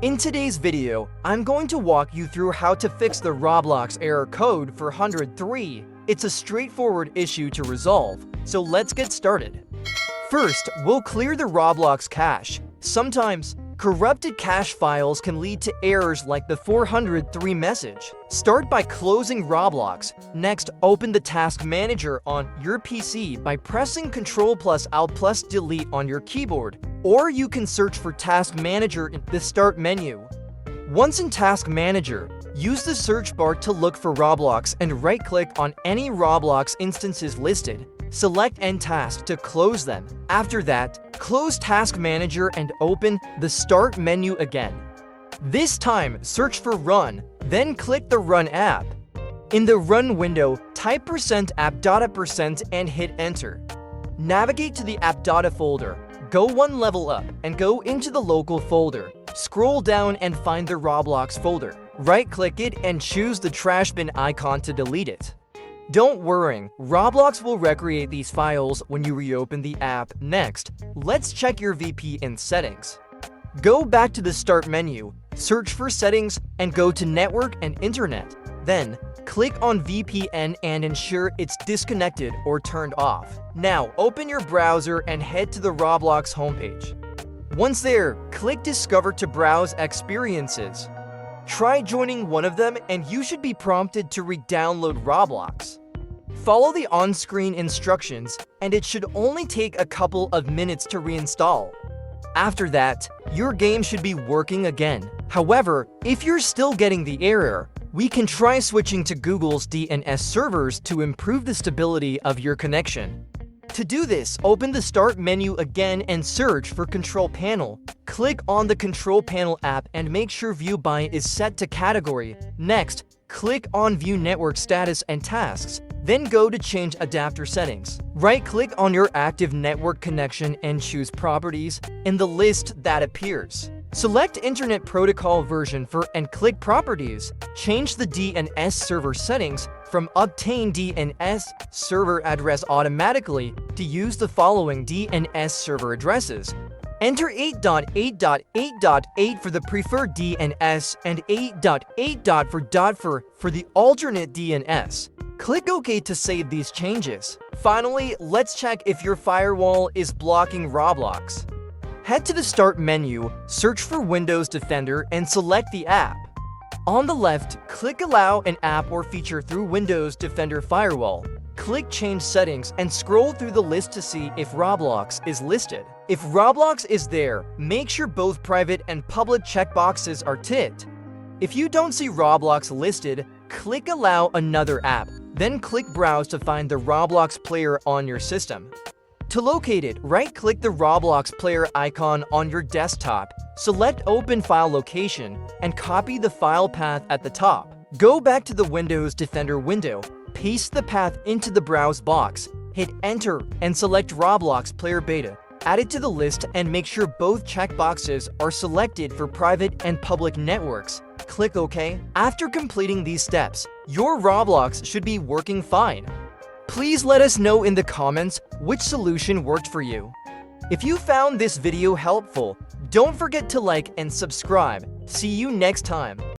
In today's video, I'm going to walk you through how to fix the Roblox error code for 103. It's a straightforward issue to resolve, so let's get started. First, we'll clear the Roblox cache. Sometimes, corrupted cache files can lead to errors like the 403 message. Start by closing Roblox. Next, open the Task Manager on your PC by pressing Ctrl+Alt+Delete on your keyboard, or you can search for Task Manager in the Start menu. Once in Task Manager, use the search bar to look for Roblox and right-click on any Roblox instances listed. Select End Task to close them. After that, close Task Manager and open the Start menu again. This time, search for Run, then click the Run app. In the Run window, type %app.a% and hit Enter. Navigate to the app.a folder. Go one level up and go into the local folder. Scroll down and find the Roblox folder. Right-click it and choose the trash bin icon to delete it. Don't worry, Roblox will recreate these files when you reopen the app. Next, let's check your VPN settings. Go back to the Start menu, search for Settings, and go to Network and Internet. Then, click on VPN and ensure it's disconnected or turned off. Now, open your browser and head to the Roblox homepage. Once there, click Discover to browse experiences. Try joining one of them and you should be prompted to re-download Roblox. Follow the on-screen instructions and it should only take a couple of minutes to reinstall. After that, your game should be working again. However, if you're still getting the error, we can try switching to Google's DNS servers to improve the stability of your connection. To do this, open the Start menu again and search for Control Panel. Click on the Control Panel app and make sure View By is set to Category. Next, click on View Network Status and Tasks. Then go to Change Adapter Settings. Right-click on your active network connection and choose Properties in the list that appears. Select Internet Protocol version and click Properties. Change the DNS server settings from Obtain DNS server address automatically to use the following DNS server addresses. Enter 8.8.8.8 for the preferred DNS and 8.8.4.4 for the alternate DNS. Click OK to save these changes. Finally, let's check if your firewall is blocking Roblox. Head to the Start menu, search for Windows Defender, and select the app. On the left, click Allow an app or feature through Windows Defender Firewall. Click Change Settings and scroll through the list to see if Roblox is listed. If Roblox is there, make sure both private and public checkboxes are ticked. If you don't see Roblox listed, click Allow another app, then click Browse to find the Roblox player on your system. To locate it, right-click the Roblox player icon on your desktop, select Open File Location, and copy the file path at the top. Go back to the Windows Defender window, paste the path into the Browse box, hit Enter, and select Roblox Player Beta. Add it to the list and make sure both checkboxes are selected for private and public networks. Click OK. After completing these steps, your Roblox should be working fine. Please let us know in the comments which solution worked for you. If you found this video helpful, don't forget to like and subscribe. See you next time.